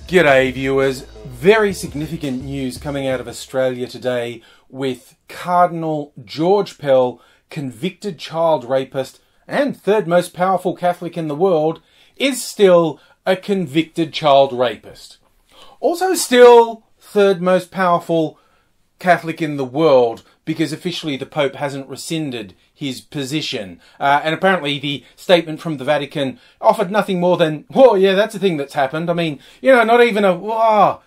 G'day viewers, very significant news coming out of Australia today with Cardinal George Pell, convicted child rapist and third most powerful Catholic in the world, is still a convicted child rapist. Also still third most powerful Catholic in the world because officially the Pope hasn't rescinded his position. And apparently the statement from the Vatican offered nothing more than, oh yeah, that's a thing that's happened. I mean, you know, not even a, oh,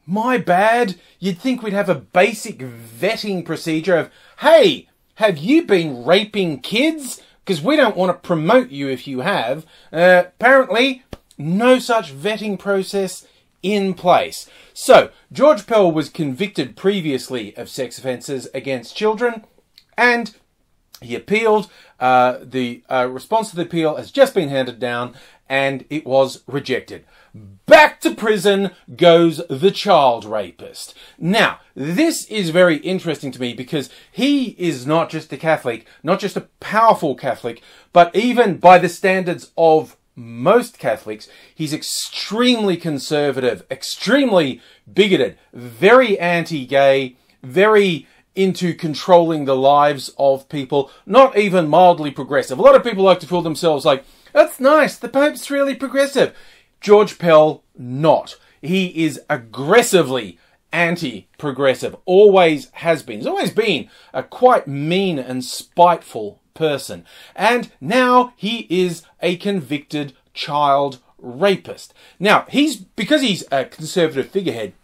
my bad. You'd think we'd have a basic vetting procedure of, hey, have you been raping kids? Because we don't want to promote you if you have. Apparently, no such vetting process in place. So, George Pell was convicted previously of sex offences against children, and he appealed. The response to the appeal has just been handed down, and it was rejected. Back to prison goes the child rapist. Now, this is very interesting to me because he is not just a Catholic, not just a powerful Catholic, but even by the standards of most Catholics, he's extremely conservative, extremely bigoted, very anti-gay, very into controlling the lives of people, not even mildly progressive. A lot of people like to feel themselves like, that's nice, the Pope's really progressive. George Pell, not. He is aggressively anti-progressive, always has been. He's always been a quite mean and spiteful person. And now he is a convicted child rapist. Now, because he's a conservative figurehead,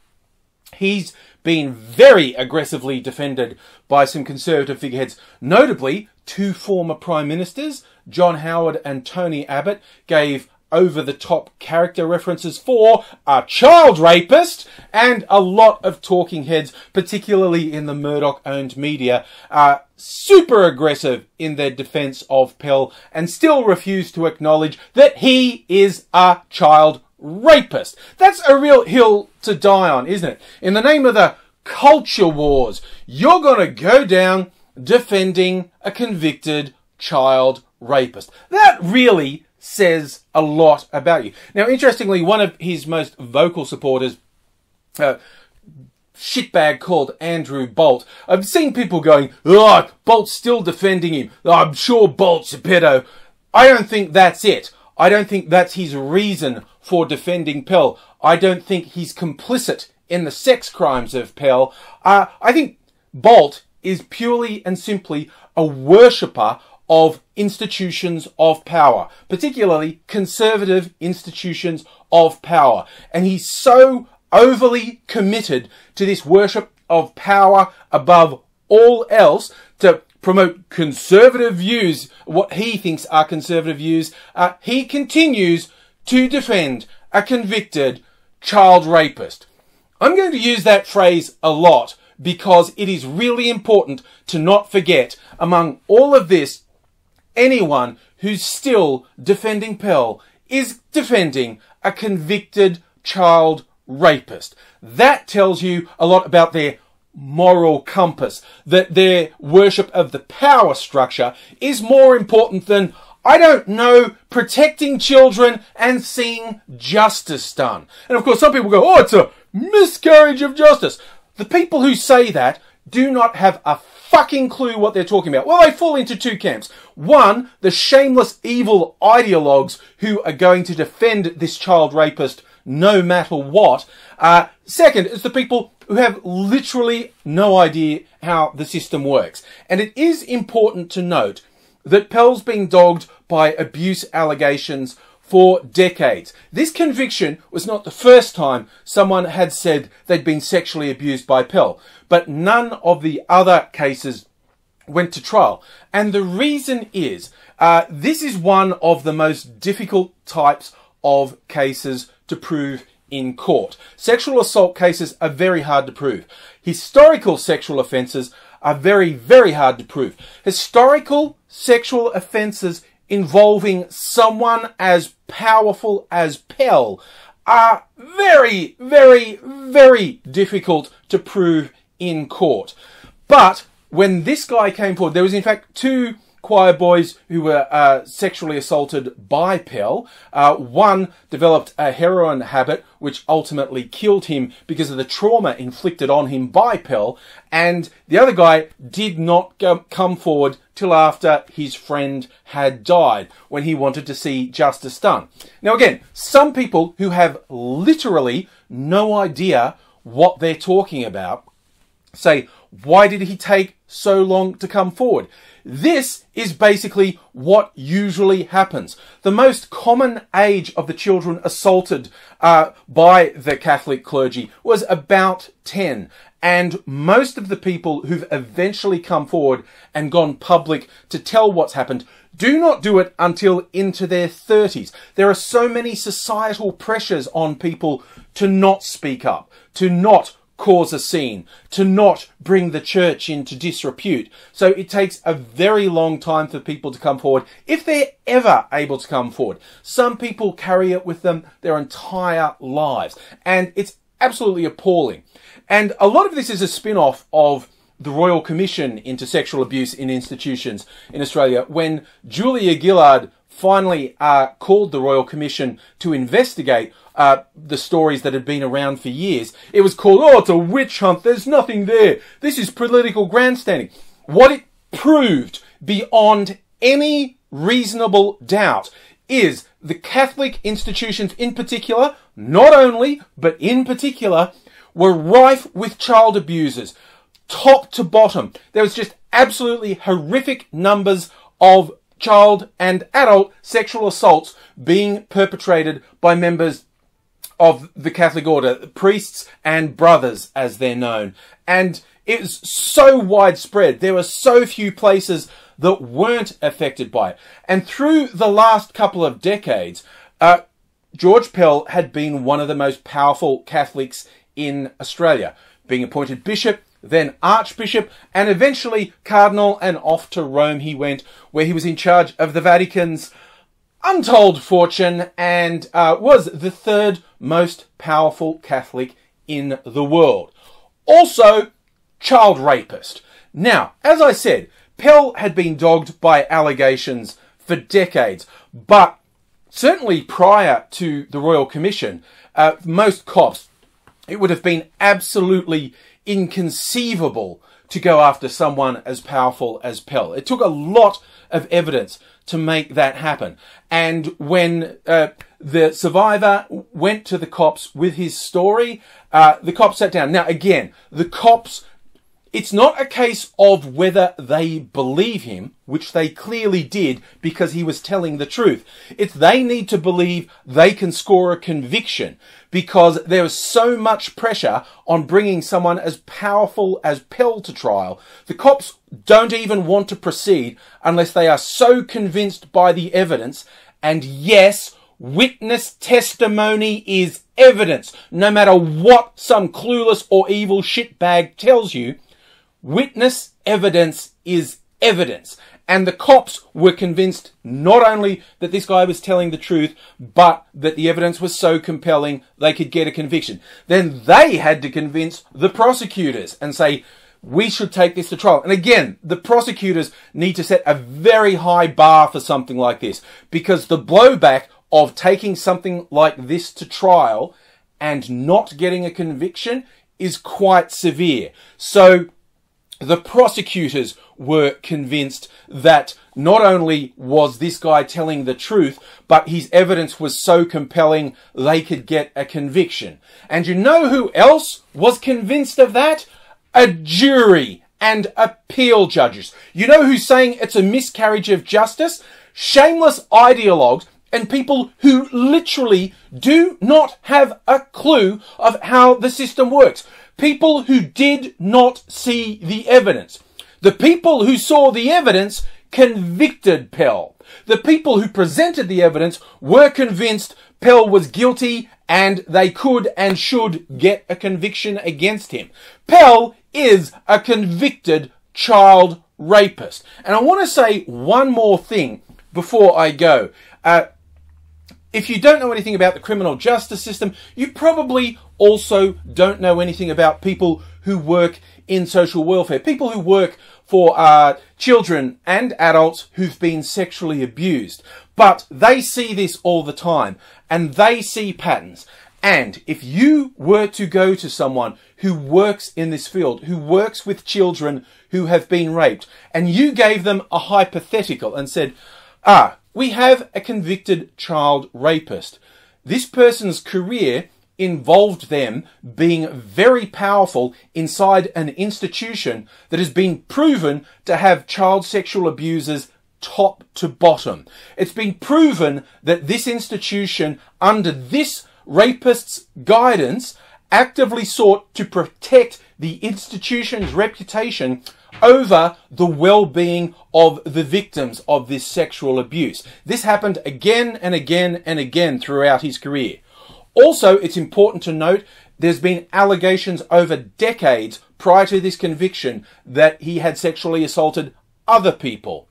he's been very aggressively defended by some conservative figureheads, notably two former prime ministers, John Howard and Tony Abbott, gave over-the-top character references for a child rapist, and a lot of talking heads, particularly in the Murdoch-owned media, are super aggressive in their defence of Pell and still refuse to acknowledge that he is a child rapist. That's a real hill to die on, isn't it? In the name of the culture wars, you're going to go down defending a convicted child rapist. That really says a lot about you. Now, interestingly, one of his most vocal supporters, shitbag called Andrew Bolt, I've seen people going, oh, Bolt's still defending him. I'm sure Bolt's a pedo. I don't think that's it. I don't think that's his reason for defending Pell. I don't think he's complicit in the sex crimes of Pell. I think Bolt is purely and simply a worshipper of institutions of power, particularly conservative institutions of power. And he's so overly committed to this worship of power above all else to promote conservative views, what he thinks are conservative views, he continues to defend a convicted child rapist. I'm going to use that phrase a lot because it is really important to not forget, among all of this, anyone who's still defending Pell is defending a convicted child rapist. That tells you a lot about their moral compass, that their worship of the power structure is more important than, I don't know, protecting children and seeing justice done. And of course, some people go, oh, it's a miscarriage of justice. The people who say that do not have a fucking clue what they're talking about. Well, they fall into two camps. One, the shameless evil ideologues who are going to defend this child rapist no matter what. Second, it's the people who have literally no idea how the system works. And it is important to note that Pell's been dogged by abuse allegations for decades. This conviction was not the first time someone had said they'd been sexually abused by Pell, but none of the other cases went to trial. And the reason is, this is one of the most difficult types of cases to prove in court. Sexual assault cases are very hard to prove. Historical sexual offences are very, very hard to prove. Historical sexual offences involving someone as powerful as Pell are very, very, very difficult to prove in court. But when this guy came forward, there was in fact two choir boys who were sexually assaulted by Pell. One developed a heroin habit, which ultimately killed him because of the trauma inflicted on him by Pell. And the other guy did not come forward till after his friend had died, when he wanted to see justice done. Now again, some people who have literally no idea what they're talking about say, why did he take so long to come forward? This is basically what usually happens. The most common age of the children assaulted by the Catholic clergy was about 10. And most of the people who've eventually come forward and gone public to tell what's happened do not do it until into their 30s. There are so many societal pressures on people to not speak up, to not cause a scene, to not bring the church into disrepute. So it takes a very long time for people to come forward, if they're ever able to come forward. Some people carry it with them their entire lives, and it's absolutely appalling. And a lot of this is a spin-off of the Royal Commission into Sexual Abuse in Institutions in Australia, when Julia Gillard finally called the Royal Commission to investigate the stories that had been around for years. It was called, oh, it's a witch hunt, there's nothing there, this is political grandstanding. What it proved beyond any reasonable doubt is the Catholic institutions in particular, not only, but in particular, were rife with child abusers, top to bottom. There was just absolutely horrific numbers of child and adult sexual assaults being perpetrated by members of the Catholic order, priests and brothers as they're known. And it was so widespread. There were so few places that weren't affected by it. And through the last couple of decades, George Pell had been one of the most powerful Catholics in Australia, being appointed bishop, then archbishop, and eventually cardinal, and off to Rome he went, where he was in charge of the Vatican's untold fortune and was the third most powerful Catholic in the world. Also, child rapist. Now, as I said, Pell had been dogged by allegations for decades, but certainly prior to the Royal Commission, most cops, it would have been absolutely inconceivable to go after someone as powerful as Pell. It took a lot of evidence to make that happen. And when the survivor went to the cops with his story, the cops sat down. Now, again, the cops, it's not a case of whether they believe him, which they clearly did because he was telling the truth. It's they need to believe they can score a conviction, because there is so much pressure on bringing someone as powerful as Pell to trial. The cops don't even want to proceed unless they are so convinced by the evidence. And yes, witness testimony is evidence. No matter what some clueless or evil shitbag tells you, witness evidence is evidence. And the cops were convinced not only that this guy was telling the truth, but that the evidence was so compelling they could get a conviction. Then they had to convince the prosecutors and say, we should take this to trial. And again, the prosecutors need to set a very high bar for something like this, because the blowback of taking something like this to trial and not getting a conviction is quite severe. So the prosecutors were convinced that not only was this guy telling the truth, but his evidence was so compelling they could get a conviction. And you know who else was convinced of that? A jury and appeal judges. You know who's saying it's a miscarriage of justice? Shameless ideologues and people who literally do not have a clue of how the system works. People who did not see the evidence. The people who saw the evidence convicted Pell. The people who presented the evidence were convinced Pell was guilty and they could and should get a conviction against him. Pell is a convicted child rapist. And I want to say one more thing before I go. If you don't know anything about the criminal justice system, you probably also don't know anything about people who work in social welfare, people who work for children and adults who've been sexually abused. But they see this all the time and they see patterns. And if you were to go to someone who works in this field, who works with children who have been raped, and you gave them a hypothetical and said, we have a convicted child rapist. This person's career involved them being very powerful inside an institution that has been proven to have child sexual abusers top to bottom. It's been proven that this institution, under this rapist's guidance, actively sought to protect the institution's reputation over the well-being of the victims of this sexual abuse. This happened again and again and again throughout his career. Also, it's important to note there's been allegations over decades prior to this conviction that he had sexually assaulted other people.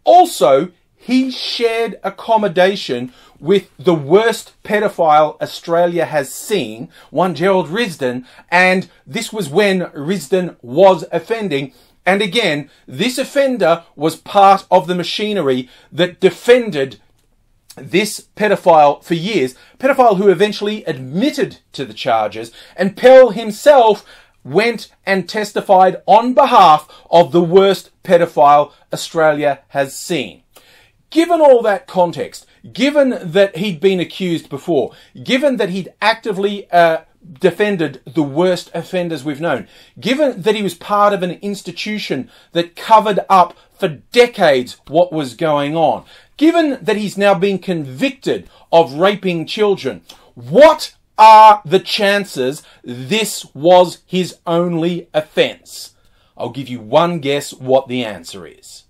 Also, he shared accommodation with the worst pedophile Australia has seen, one Gerald Risdon, and this was when Risdon was offending. And again, this offender was part of the machinery that defended this pedophile for years, pedophile who eventually admitted to the charges, and Pell himself went and testified on behalf of the worst pedophile Australia has seen. Given all that context, given that he'd been accused before, given that he'd actively defended the worst offenders we've known, given that he was part of an institution that covered up for decades what was going on, given that he's now been convicted of raping children, what are the chances this was his only offence? I'll give you one guess what the answer is.